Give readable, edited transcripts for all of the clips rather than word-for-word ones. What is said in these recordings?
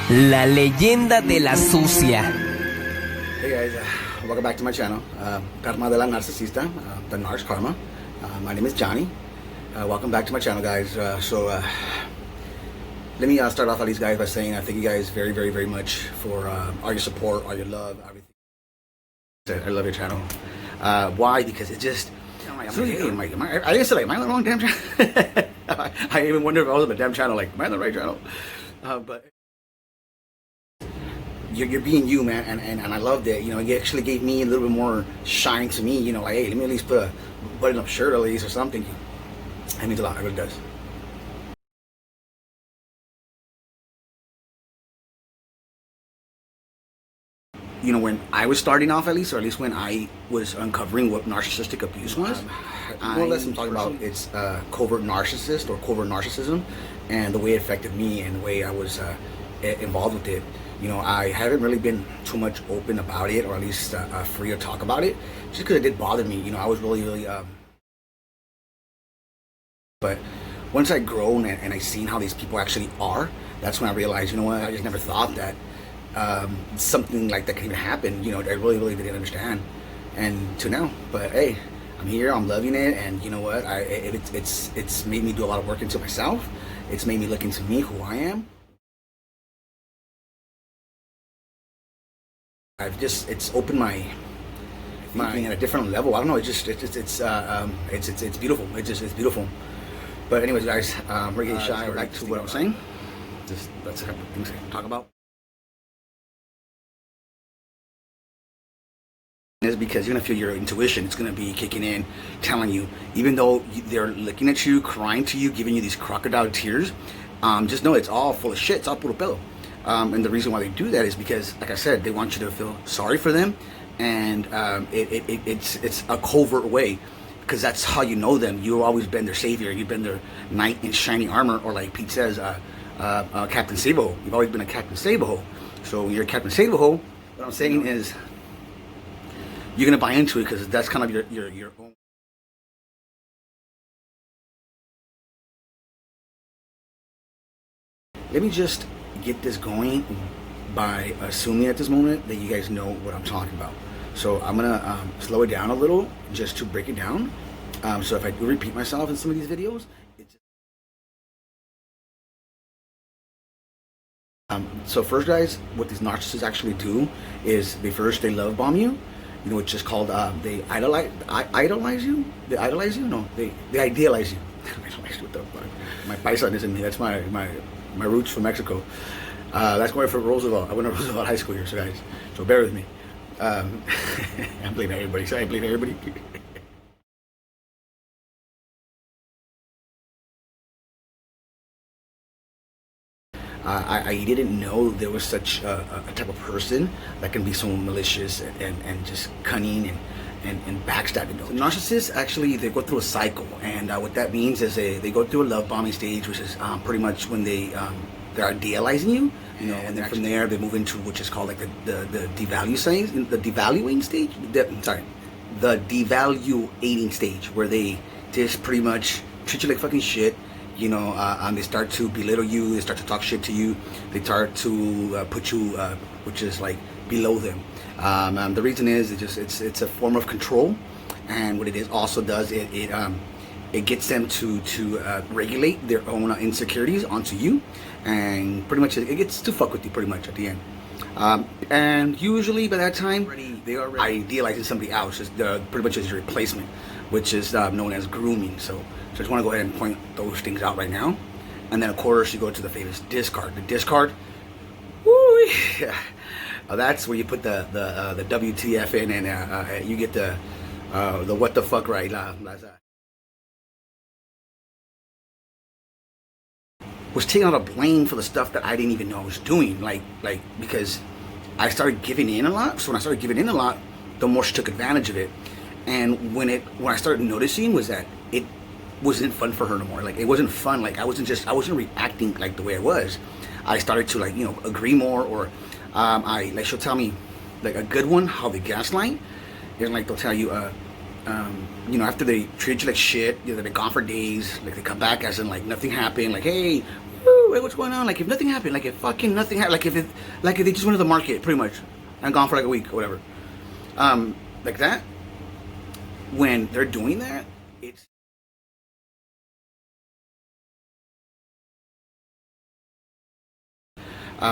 La leyenda de la sucia. Hey guys, welcome back to my channel, Covert Narcissist, the Narc Karma. My name is Johnny. Welcome back to my channel, guys. Let me start off at least, guys, by saying I thank you guys very, very, very much for all your support, all your love, everything. I love your channel. Why? Because it just, I guess like, am I on the wrong damn channel? I even wonder if I was on the damn channel, like, am I on the right channel? But you're being you, man, and I loved it. You know, it actually gave me a little bit more shine to me. You know, like, hey, let me at least put a button-up shirt at least or something. That means a lot. It really does. You know, when I was starting off, at least when I was uncovering what narcissistic abuse was, more or less I'm talking about it's covert narcissist or covert narcissism, and the way it affected me and the way I was involved with it. You know, I haven't really been too much open about it, or at least free to talk about it, just because it did bother me. You know, I was really, but once I grown and I seen how these people actually are, that's when I realized, you know what, I just never thought that something like that could even happen. You know, I really didn't understand, and to now. But hey, I'm here, I'm loving it, and you know what, it's made me do a lot of work into myself. It's made me look into me, who I am. It's opened my thinking at a different level. I don't know. It's beautiful. It's beautiful. But anyways, guys, we're getting shy. Back to what I was saying. That's a couple of things to talk about. Is because you're gonna feel your intuition. It's gonna be kicking in, telling you, even though they're looking at you, crying to you, giving you these crocodile tears. Just know it's all full of shit. It's all puro pelo. And the reason why they do that is because, like I said, they want you to feel sorry for them, and it's a covert way, because that's how you know them. You've always been their savior. You've been their knight in shining armor, or like Pete says, Captain Sabo. You've always been a Captain Sabo. So when you're Captain Sabo, what I'm saying is you're gonna buy into it because that's kind of your own. Let me just get this going by assuming at this moment that you guys know what I'm talking about. So I'm gonna slow it down a little just to break it down. So if I do repeat myself in some of these videos, so first, guys, what these narcissists actually do is they love bomb you. You know, it's just called they idolize you. They idolize you. No, they idealize you. Idolize, what the fuck? My paisan isn't me. That's my roots from Mexico. That's going for Roosevelt. I went to Roosevelt High School here, so guys, so bear with me. I'm blaming everybody. So I blame everybody. I didn't know there was such a type of person that can be so malicious and just cunning and backstabbing. Narcissists, actually, they go through a cycle, and what that means is they go through a love bombing stage, which is pretty much when they're idealizing you, you know, and then from there they move into which is called like the devaluing stage. The devaluating stage, where they just pretty much treat you like fucking shit. You know, they start to belittle you. They start to talk shit to you. They start to put you, which is like below them. The reason is it's a form of control, and what it is also does it gets them to regulate their own insecurities onto you, and pretty much it gets to fuck with you pretty much at the end. And usually by that time they are idealizing somebody else, just pretty much as your replacement, which is known as grooming. So I just want to go ahead and point those things out right now. And then of course you go to the famous discard. The discard, woo, that's where you put the WTF in, and you get the what the fuck right. Was taking out a blame for the stuff that I didn't even know I was doing, like because I started giving in a lot. So when I started giving in a lot, the more she took advantage of it. And when I started noticing was that it wasn't fun for her no more. Like, it wasn't fun. Like, I wasn't reacting like the way I was. I started to, like, you know, agree more, or like, she'll tell me, like, a good one, how they gaslight is like they'll tell you, you know, after they treat you like shit, you know, they're gone for days, like they come back as in like nothing happened, like, hey, woo, hey, what's going on? Like if nothing happened, like if fucking nothing happened, like if they just went to the market pretty much and gone for like a week or whatever, like that. When they're doing that, it's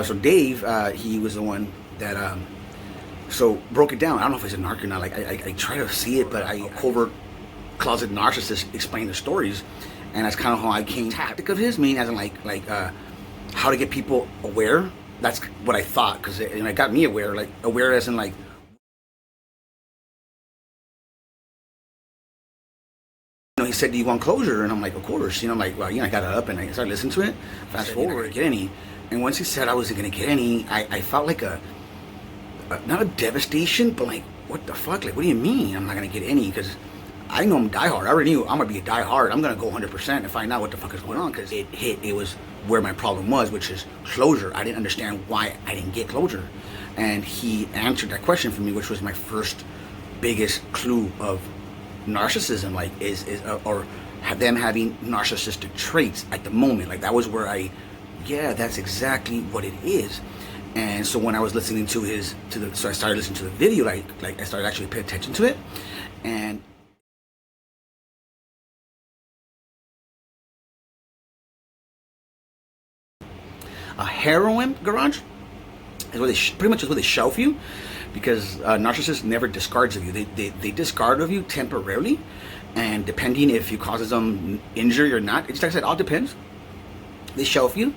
so Dave, he was the one that so broke it down. I don't know if it's a narc or not. Like I try to see it, but I covert closet narcissist explain the stories, and that's kind of how I came tactic of his, meaning as in like how to get people aware. That's what I thought, because it got me aware, like aware as in like. He said, do you want closure? And I'm like, of course. I'm like, well, I got up and I started listening to it. Fast forward, get any. And once he said I wasn't going to get any, I felt like not a devastation, but like, what the fuck? Like, what do you mean I'm not going to get any? Because I know I'm diehard. I already knew I'm going to be a diehard. I'm going to go 100% and find out what the fuck is going on, because it was where my problem was, which is closure. I didn't understand why I didn't get closure. And he answered that question for me, which was my first biggest clue of narcissism, like or have them having narcissistic traits at the moment. Like that was where that's exactly what it is. And so when I was listening to so I started listening to the video, like I started actually paying attention to it. And a heroin garage is where they pretty much is where they shelf you, because narcissists never discards of you. They discard of you temporarily, and depending if you causes them injury or not, it's like I said, all depends. They shelf you,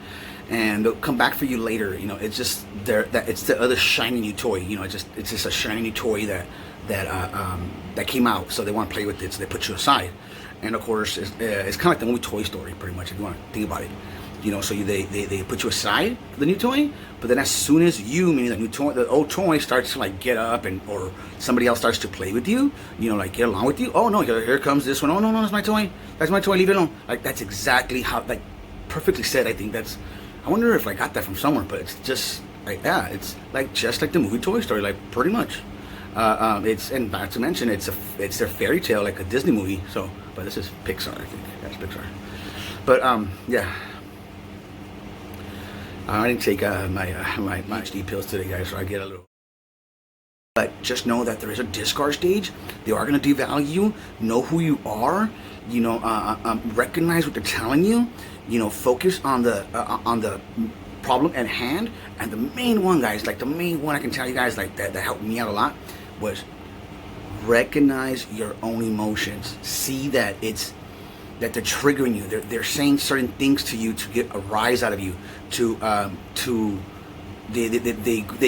and they'll come back for you later. It's just it's the other shiny new toy. It's just a shiny new toy that came out, so they want to play with it, so they put you aside. And of course, it's kind of like the movie Toy Story, pretty much, if you want to think about it. So they put you aside for the new toy, but then as soon as meaning the old toy starts to like get up, or somebody else starts to play with you, like get along with you. Oh no, here comes this one. Oh no, that's my toy. That's my toy. Leave it alone. Like that's exactly how, like, perfectly said. I think I wonder if I got that from somewhere, but it's just like, yeah, it's like just like the movie Toy Story, like pretty much. And not to mention, it's their fairy tale, like a Disney movie. So, but this is Pixar, I think. That's Pixar. But yeah. I didn't take my HD pills today, guys, so I get a little. But just know that there is a discard stage. They are going to devalue you. Know who you are. Recognize what they're telling you. Focus on the problem at hand. And the main one, guys, like the main one I can tell you guys, like that helped me out a lot, was recognize your own emotions. See that that they're triggering you. They're saying certain things to you to get a rise out of you. They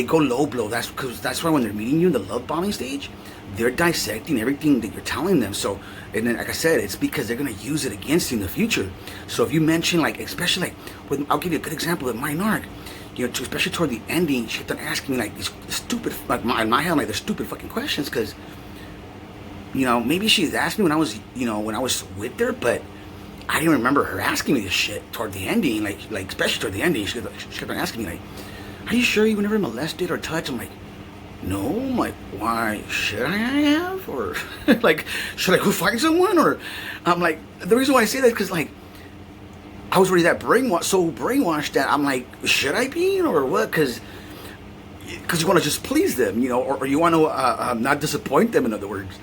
go low blow. That's why when they're meeting you in the love bombing stage, they're dissecting everything that you're telling them. So, and then like I said, it's because they're gonna use it against you in the future. So if you mention, like, especially like I'll give you a good example with my narc. Especially toward the ending, she kept on asking me like these stupid, like in my head, like the stupid fucking questions, because maybe she's asked me when I was with her, but I didn't remember her asking me this shit toward the ending, like especially toward the ending. She kept on asking me like, "Are you sure you were never molested or touched?" I'm like, "No." I'm like, "Why should I have?" Or like, "Should I go find someone?" Or I'm like, the reason why I say that is because like I was already that brainwashed that I'm like, should I be or what? Because you want to just please them, or you want to not disappoint them, in other words.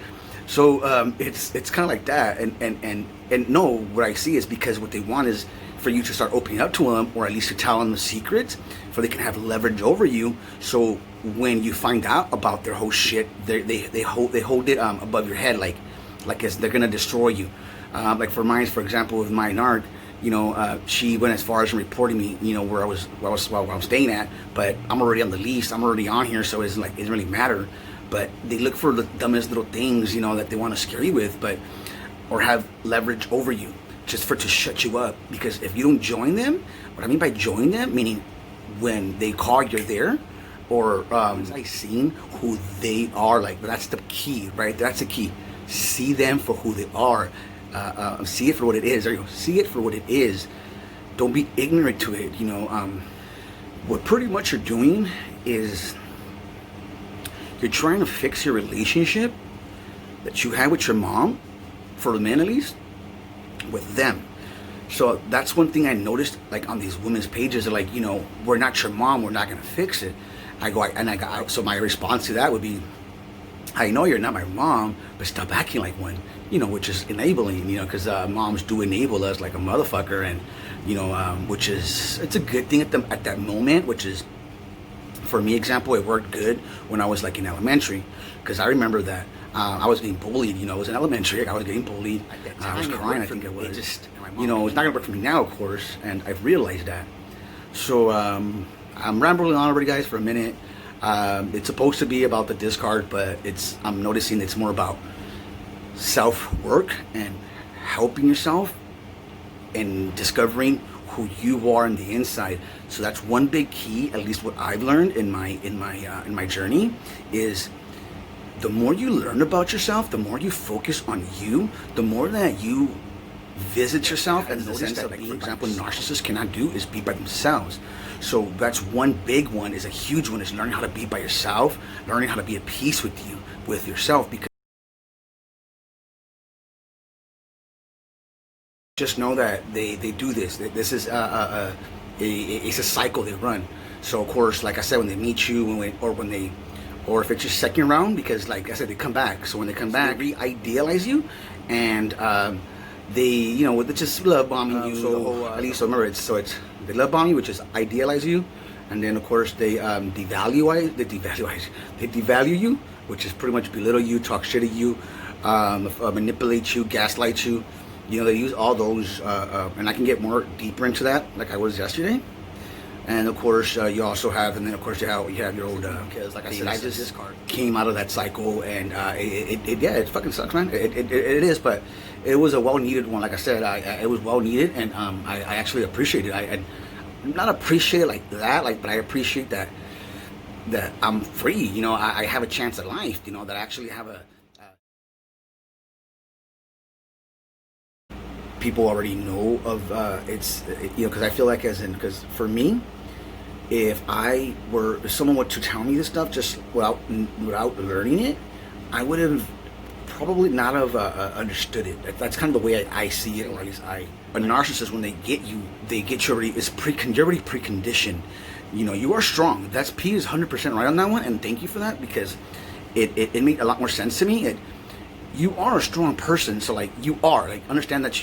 So it's kind of like that, and no, what I see is because what they want is for you to start opening up to them, or at least to tell them the secrets, for they can have leverage over you. So when you find out about their whole shit, they hold it above your head, like as they're gonna destroy you. Like for example, with my narc, she went as far as reporting me, where I was staying at, but I'm already on the lease, I'm already on here, so it doesn't really matter. But they look for the dumbest little things, that they want to scare you with, or have leverage over you, just to shut you up. Because if you don't join them, what I mean by join them, meaning when they call, you're there, or I seen who they are. Like, that's the key, right? That's the key. See them for who they are. See it for what it is. There you go. See it for what it is. Don't be ignorant to it. What pretty much you're doing is you're trying to fix your relationship that you had with your mom, for the men at least, with them. So that's one thing I noticed, like on these women's pages, they're like, you know, we're not your mom, we're not gonna fix it. So my response to that would be, I know you're not my mom, but stop acting like one, you know, which is enabling, you know, because moms do enable us like a motherfucker, and you know, which is, it's a good thing at that moment, which is, for me, example, it worked good when I was like in elementary, because I remember that I was getting bullied. You know, I was in elementary, I was getting bullied. I was crying, I think it was. You know, it's not gonna work for me now, of course, and I've realized that. So I'm rambling on already, guys, for a minute. It's supposed to be about the discard, but I'm noticing it's more about self-work and helping yourself and discovering who you are on the inside. So that's one big key, at least what I've learned in my journey, is the more you learn about yourself, the more you focus on you, the more that you visit yourself, and notice that, like, for example, narcissists cannot do is be by themselves. So that's one big one, is a huge one, is learning how to be by yourself, learning how to be at peace with yourself, because just know that they do this. This is it's a cycle they run. So of course, like I said, when they meet you, or if it's your second round, because like I said, they come back. So when they come back, they re-idealize you, and they, you know, they're just love bombing you. So at least remember, they love bomb you, which is idealize you, and then of course they devalue you, which is pretty much belittle you, talk shit at you, manipulate you, gaslight you. You know, they use all those, and I can get more deeper into that, like I was yesterday. And of course, you also have, and then of course you have your old, because like I said, I just came out of that cycle, and it fucking sucks, man. It is, but it was a well-needed one. Like I said, it was well-needed, and I actually appreciate it. I not appreciate it like that, but I appreciate that I'm free. You know, I have a chance at life. You know, that I actually have people already know of, you know, because I feel like, because for me, if someone were to tell me this stuff just without learning it, I would have probably not have understood it. That's kind of the way I see it, or at least a narcissist, when they get you already, you're already preconditioned. You know, you are strong. P is 100% right on that one, and thank you for that, because it made a lot more sense to me. You are a strong person, so like you are, like, understand that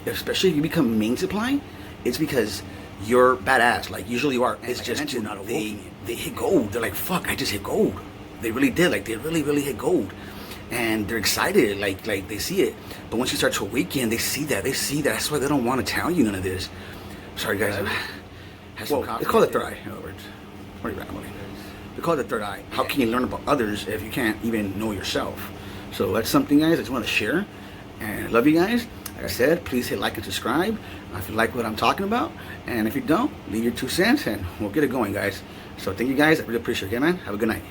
especially if you become main supply, it's because you're badass. Like, usually you are. It's just they hit gold. They're like, fuck, I just hit gold. They really did. Like, they really hit gold, and they're excited. Like they see it. But once you start to awaken, they see that. That's why they don't want to tell you none of this. Sorry, guys. Well, they call it third eye. In other words, what are you rambling? They call it the third eye. How can you learn about others if you can't even know yourself? So that's something, guys, I just want to share, and I love you guys. Like I said, please hit like and subscribe if you like what I'm talking about, and if you don't, leave your 2 cents, and we'll get it going, guys. So thank you, guys. I really appreciate it. Okay, man? Have a good night.